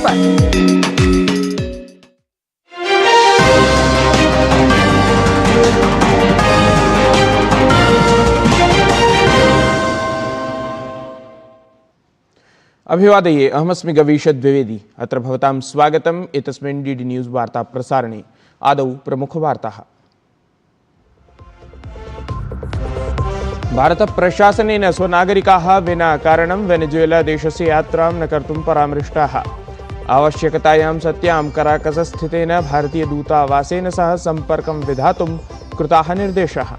पर। अभिवादये, अहमस्मि गवीश द्विवेदी। अत्र भवतां स्वागतम् एतस्मिन् डीडी न्यूज़ वार्ता प्रसारणे। आदौ प्रमुखवार्ताः। भारत प्रशासनेन स्वनागरिकाः विना कारणं वेनेजुएला देशस्य यात्रां न कर्तुं परामृष्टाः। आवश्यकतायां सत्यां कराकसस्थितेन भारतीयदूतावासेन सह सम्पर्कं विधातुं कृताः निर्देशाः।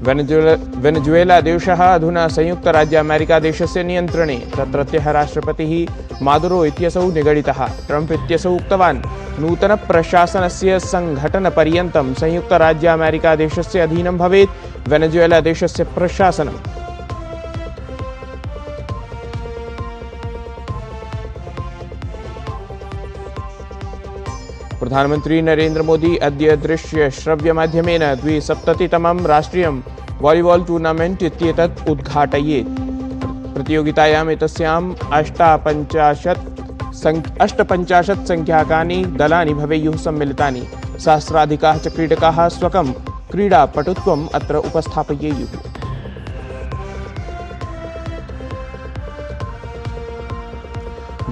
वेनेजुएला देशः अधुना संयुक्तराज्य अमेरिका देशस्य नियन्त्रणे। तत्रत्यः राष्ट्रपतिः मादुरो इत्यसौ निगडितः। ट्रम्प इत्यसौ उक्तवान्, नूतनप्रशासनस्य सङ्घटनपर्यन्तं संयुक्तराज्य अमेरिका देशस्य अधीनं भवेत् वेनेजुएला देशस्य प्रशासनम्। प्रधानमंत्री नरेंद्र मोदी अद्य दृश्य श्रव्य माध्यमेन 270तमं राष्ट्रियं वॉलीबॉल टूर्नामेंट इत्येतत् उद्घाटयेत्। प्रतियोगितायाम् एतस्याम् 58 संख्याकानि दलानि भवेयुः सम्मिलितानि। सहस्राधिकाः च क्रीडकाः स्वकं क्रीडापटुत्वम् अत्र उपस्थापयेयुः।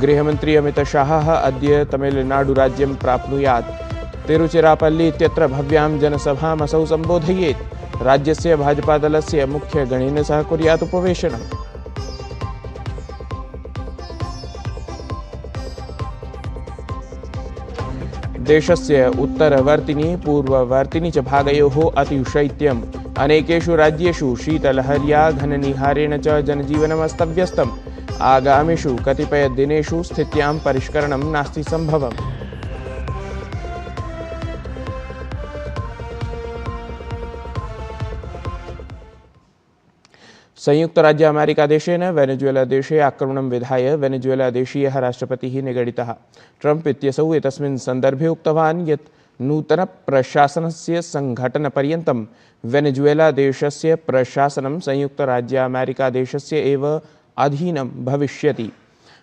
गृहमंत्री अमित शाहः अद्य तमिलनाडुराज्यं प्राप्नुयात्। तिरुचिरापल्ली इत्यत्र भव्यां जनसभाम् असौ सम्बोधयेत्। राज्यस्य भाजपादलस्य मुख्यगणेन सह कुर्यात् उपवेशनम्। देशस्य उत्तरवर्तिनि पूर्ववर्तिनि च भागयोः अतिशैत्यम्। अनेकेषु राज्येषु शीतलहर्या घननिहारेण च जनजीवनम् अस्तव्यस्तम्। आगामिषु कतिपयदिनेषु स्थित्यां परिष्करणं नास्ति सम्भवम्। संयुक्तराज्य अमेरिकादेशेन वेनेजुएला देशे आक्रमणं विधाय वेनेजुएला देशीयः राष्ट्रपतिः निगडितः। ट्रम्प इत्यसौ एतस्मिन् सन्दर्भे उक्तवान् यत् नूतनप्रशासनस्य सङ्घटनपर्यन्तं वेनेजुएला देशस्य प्रशासनं संयुक्तराज्य अमेरिकादेशस्य एव अधीनं भविष्यति।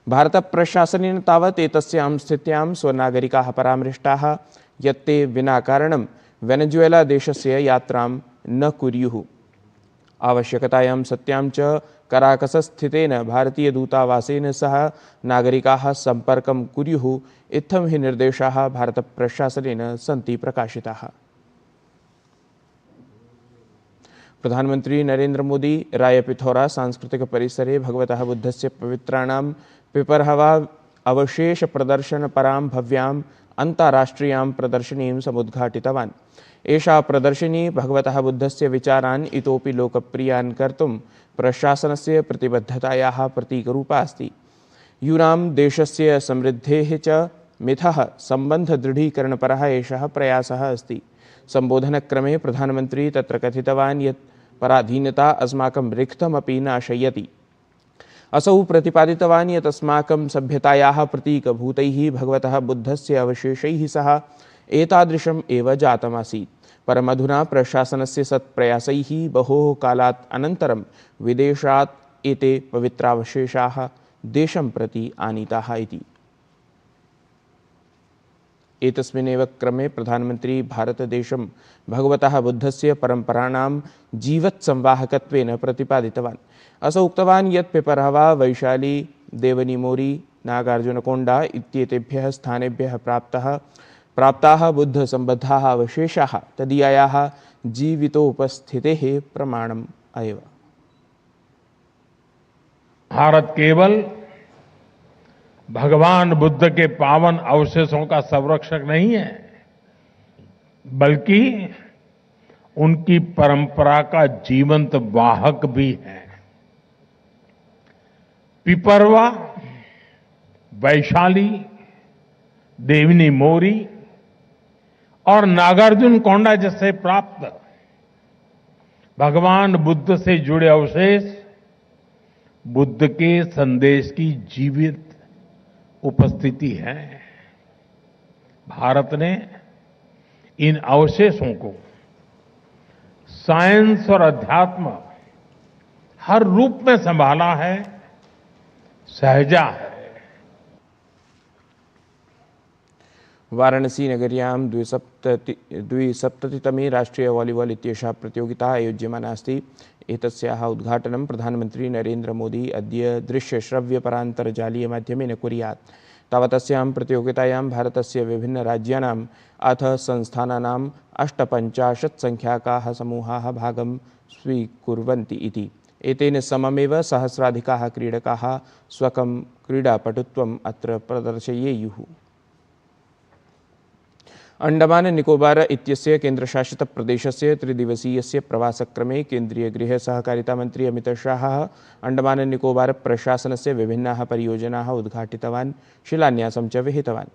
भारतप्रशासनेन तावत् एतस्यां स्थित्यां स्वनागरिकाः परामृष्टाः यत् ते विना कारणं वेनेजुएला देशस्य यात्रां न कुर्युः। आवश्यकतायां सत्यां च कराकसस्थितेन भारतीयदूतावासेन सह नागरिकाः सम्पर्कं कुर्युः। इत्थं हि निर्देशाः भारतप्रशासनेन सन्ति प्रकाशिताः। प्रधानमंत्री नरेंद्र मोदी रायपिथौरा सांस्कृतिक परिसरे भगवतः बुद्धस्य पवित्राणां पिपरहवा अवशेष प्रदर्शन परां भव्यां अन्ताराष्ट्रियां प्रदर्शनीं समुद्घाटितवान्। एषा प्रदर्शनी भगवतः बुद्धस्य विचारान् इतोपि लोकप्रियान् कर्तुं प्रशासनस्य प्रतिबद्धतायाः प्रतीकरूपा अस्ति। यूनां देशस्य समृद्धेः च मिथः सम्बन्धदृढीकरणपरः एषः प्रयासः अस्ति। सम्बोधनक्रमे प्रधानमंत्री तत्र कथितवान् यत् पराधीनता अस्माकं रिक्तमपि नाशयति। असौ प्रतिपादितवान् यत् अस्माकं सभ्यतायाः प्रतीकभूतैः भगवतः बुद्धस्य अवशेषैः सह एतादृशम् एव जातमासीत्। परमधुना प्रशासनस्य सत्प्रयासैः बहोः कालात् अनन्तरं विदेशात् एते पवित्रावशेषाः देशं प्रति आनीताः इति। एतस्मिन्नेव क्रमे प्रधानमंत्री भारतदेशं भगवतः बुद्धस्य परम्पराणां जीवत्संवाहकत्वेन प्रतिपादितवान्। असौ उक्तवान् यत् पिपरहवा, वैशाली, देवनीमोरी, नागार्जुनकोण्डा इत्येतेभ्यः स्थानेभ्यः प्राप्ताः बुद्धसम्बद्धाः अवशेषाः तदीयायाः जीवितोपस्थितेः प्रमाणम् एव। भारत केवल भगवान बुद्ध के पावन अवशेषों का संरक्षक नहीं है, बल्कि उनकी परंपरा का जीवंत वाहक भी है। पिपरवा, वैशाली, देवनी मोरी और नागार्जुन कोंडा जैसे प्राप्त भगवान बुद्ध से जुड़े अवशेष बुद्ध के संदेश की जीवित उपस्थिति है। भारत ने इन अवशेषों को साइंस और अध्यात्म हर रूप में संभाला है, सहजा है। वाराणसी नगर्यां द्विसप्ततितमे राष्ट्रीय वॉलीबॉल इत्येषा प्रतियोगिता आयोज्यमाना अस्ति। एतस्याः उद्घाटनं प्रधानमन्त्री नरेन्द्र मोदी अद्य दृश्यश्रव्यपरान्तर्जालीयमाध्यमेन कुर्यात्। तावतस्यां प्रतियोगितायां भारतस्य विभिन्नराज्यानाम् अथ संस्थानानाम् 58 संख्याकाः समूहाः भागं स्वीकुर्वन्ति इति। एतेन सममेव सहस्राधिकाः क्रीडकाः स्वकं क्रीडापटुत्वम् अत्र प्रदर्शयेयुः। अंडमान निकोबार इत्यस्य केन्द्रशासितप्रदेशस्य त्रिदिवसीयस्य प्रवासक्रमे केन्द्रीय गृह सहकारिता मंत्री अमित शाहः अंडमान निकोबार प्रशासनस्य विभिन्नाः परियोजनाः उद्घाटितवान्, शिलान्यासं च विहितवान्।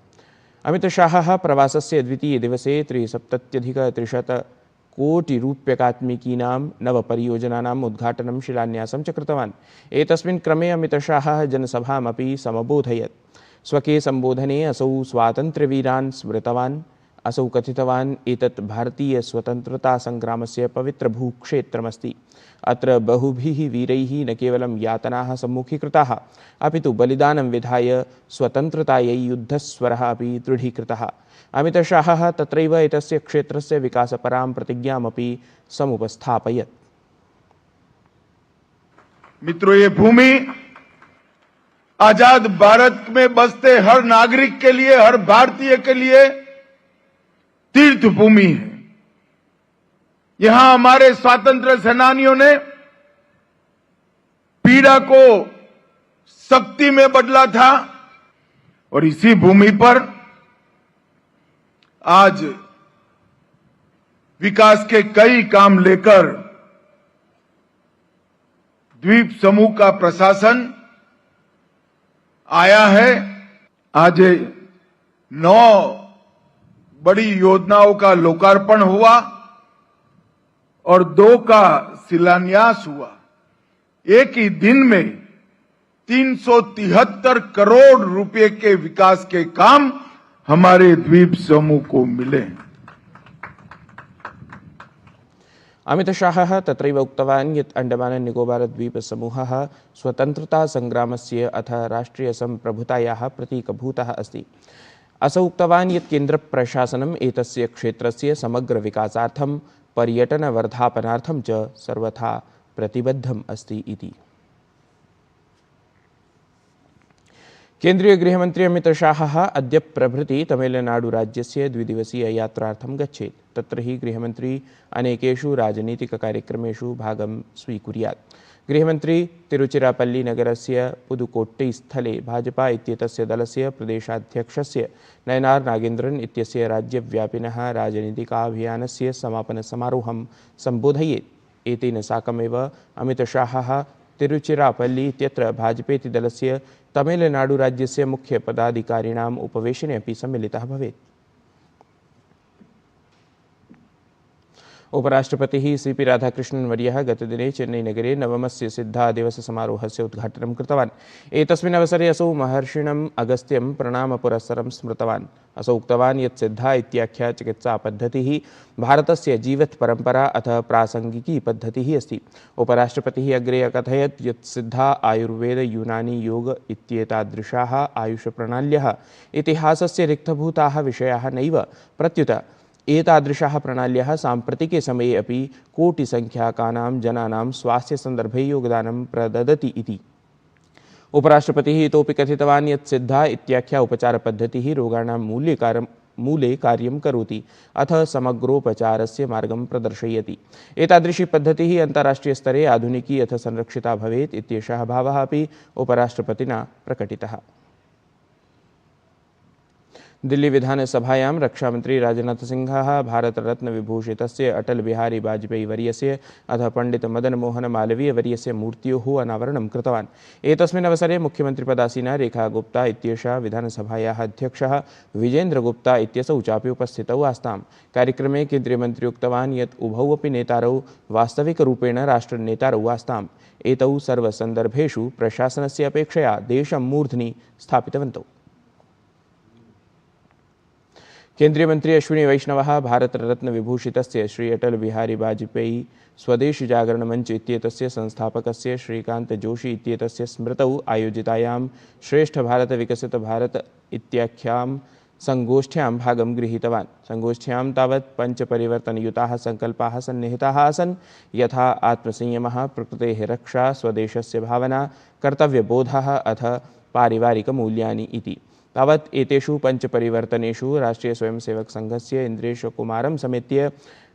अमित शाहः प्रवासस्य द्वितीयदिवसे 73,300 कोटिरूप्यकात्मिकीनां नवपरियोजनानाम् उद्घाटनं शिलान्यासं च कृतवान्। एतस्मिन् क्रमे अमित शाहः जनसभामपि समबोधयत्। स्वके संबोधने असौ स्वातन्त्र्यवीरान् स्मृतवान्। असौ कथितवान् एतत् भारतीय स्वतन्त्रता संग्रामस्य पवित्रभूक्षेत्रमस्ति। अत्र बहुभिः वीरैः न केवलं यातनाः सम्मुखीकृताः, अपि तु बलिदानं विधाय स्वतन्त्रतायै युद्धस्वरः अपि दृढीकृतः। अमितशाहः तत्रैव एतस्य क्षेत्रस्य विकासपरां प्रतिज्ञामपि समुपस्थापयत्। मित्रों, ये भूमि आजाद भारत में बसते हर नागरिक के लिए, हर भारतीय के लिए तीर्थ भूमि है। यहां हमारे स्वातंत्र्य सेनानियों ने पीड़ा को शक्ति में बदला था और इसी भूमि पर आज विकास के कई काम लेकर द्वीप समूह का प्रशासन आया है। आज 9 बड़ी योजनाओं का लोकार्पण हुआ और 2 का शिलान्यास हुआ। एक ही दिन में 373 करोड़ रुपए के विकास के काम हमारे द्वीप समूह को मिले। अमित शाहः तत्रैव उक्तवान् यत् अंडमान निकोबार द्वीप समूहः स्वतन्त्रता संग्रामस्य अथ राष्ट्रिय सम्प्रभुतायाः प्रतीकभूतः अस्ति। असौ उक्तवान् यत् केन्द्रप्रशासनम् एतस्य क्षेत्रस्य समग्र विकासार्थं पर्यटनवर्धापनार्थं च सर्वथा प्रतिबद्धम् अस्ति इति। केन्द्रीय गृहमन्त्री अमित शाहः अद्य प्रभृति तमिलनाडुराज्यस्य द्विदिवसीययात्रार्थं गच्छेत्। तत्र हि गृहमन्त्री अनेकेषु राजनीतिककार्यक्रमेषु भागं स्वीकुर्यात्। गृहमन्त्री तिरुचिरापल्लीनगरस्य पुदुकोट्टैस्थले भाजपा इत्येतस्य दलस्य प्रदेशाध्यक्षस्य नयनार नागेन्द्रन् इत्यस्य राज्यव्यापिनः राजनीतिकाभियानस्य समापनसमारोहं सम्बोधयेत्। एतेन साकमेव अमित शाहः तिरुचिरापल्ली इत्यत्र भाजपेति दलस्य तमिलनाडुराज्यस्य मुख्यपदाधिकारिणाम् उपवेशने अपि सम्मिलितः भवेत्। उपराष्ट्रपतिः सीपी राधाकृष्णन् वर्यः गतदिने चेन्नईनगरे 9मस्य सिद्धादिवससमारोहस्य उद्घाटनं कृतवान्। एतस्मिन् अवसरे असौ महर्षिणम् अगस्त्यं प्रणामपुरस्सरं स्मृतवान्। असौ उक्तवान् यत् सिद्धा इत्याख्या चिकित्सापद्धतिः भारतस्य जीवत्परम्परा अथ प्रासङ्गिकी पद्धतिः अस्ति। उपराष्ट्रपतिः अग्रे अकथयत् यत् सिद्धा आयुर्वेद यूनानी योग इत्येतादृशाः आयुषप्रणाल्यः इतिहासस्य रिक्तभूताः विषयाः नैव, प्रत्युत एतादृशाः प्रणाल्यः साम्प्रतिके समये अपि कोटिसंख्याकानां जनानां स्वास्थ्यसन्दर्भे योगदानं प्रददति इति। उपराष्ट्रपतिः इतोपि कथितवान् यत् सिद्धा इत्याख्या उपचारपद्धतिः रोगाणां मूले कार्यं करोति अथ समग्रोपचारस्य मार्गं प्रदर्शयति। एतादृशी पद्धतिः अन्ताराष्ट्रियस्तरे आधुनिकी अथ संरक्षिता भवेत् इत्येषः भावः अपि उपराष्ट्रपतिना प्रकटितः। दिल्ली विधानसभायां रक्षामंत्री राजनाथ सिंहः भारतरत्न विभूषितस्य अटल बिहारी वाजपेयी वर्यस्य अथ पंडित मदन मोहन मालवीय वर्यस्य मूर्त्योः अनावरणं कृतवान्। एतस्मिन् अवसरे मुख्यमन्त्रिपदासीना रेखा गुप्ता इत्येषा विधानसभायाः अध्यक्षः विजेन्द्र गुप्ता इत्यसौ चापि उपस्थितौ आस्ताम्। कार्यक्रमे केन्द्रीयमन्त्री उक्तवान् यत् उभौ अपि नेतारौ वास्तविकरूपेण राष्ट्रनेतारौ आस्ताम्। एतौ सर्वसन्दर्भेषु प्रशासनस्य अपेक्षया देशं मूर्ध्नि स्थापितवन्तौ। केंद्रीय मंत्री अश्विनी वैष्णवः भारत रत्न विभूषितस्य श्री अटल बिहारी वाजपेयी स्वदेश जागरण मंच इत्येतस्य संस्थापकस्य श्रीकांत जोशी इत्येतस्य स्मृतौ आयोजितायां श्रेष्ठ भारत विकसित भारत इत्याख्यां संगोष्ठ्यां भागं गृहीतवान्। संगोष्ठ्यां तावत् पञ्चपरिवर्तनयुताः संकल्पाः सन्निहिताः आसन्, यथा आत्मसंयमः, प्रकृतेः रक्षा, स्वदेशस्य भावना, कर्तव्यबोधः अथ पारिवारिकमूल्यानि इति। तावत् एतेषु पञ्चपरिवर्तनेषु राष्ट्रीय स्वयंसेवक संघस्य इन्द्रेशकुमारं समेत्य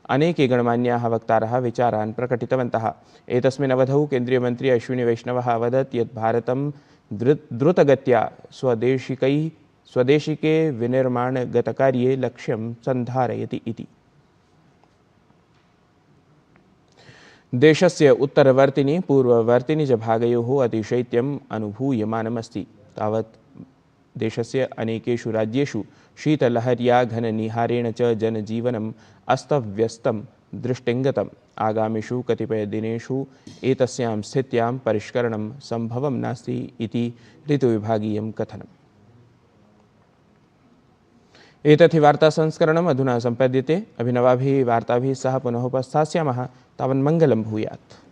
अनेके गणमान्याः वक्तारः विचारान् प्रकटितवन्तः। एतस्मिन् अवधौ केन्द्रीयमन्त्री अश्विनी वैष्णवः अवदत् यत् भारतं द्रुतगत्या स्वदेशिके विनिर्माणगतकार्ये लक्ष्यं सन्धारयति इति। देशस्य उत्तरवर्तिनि पूर्ववर्तिनि च भागयोः अतिशैत्यम् अनुभूयमानमस्ति। तावत् देशस्य अनेकेषु राज्येषु शीतलहर्या घननिहारेण च जनजीवनम् अस्तव्यस्तं दृष्टिङ्गतम्। आगामिषु कतिपयदिनेषु एतस्यां स्थित्यां परिष्करणं सम्भवं नास्ति इति ऋतुविभागीयं कथनम्। एतत् हि वार्तासंस्करणम् अधुना सम्पद्यते। अभिनवाभिः वार्ताभिः सह पुनः उपस्थास्यामः। तावन्मङ्गलं भूयात्।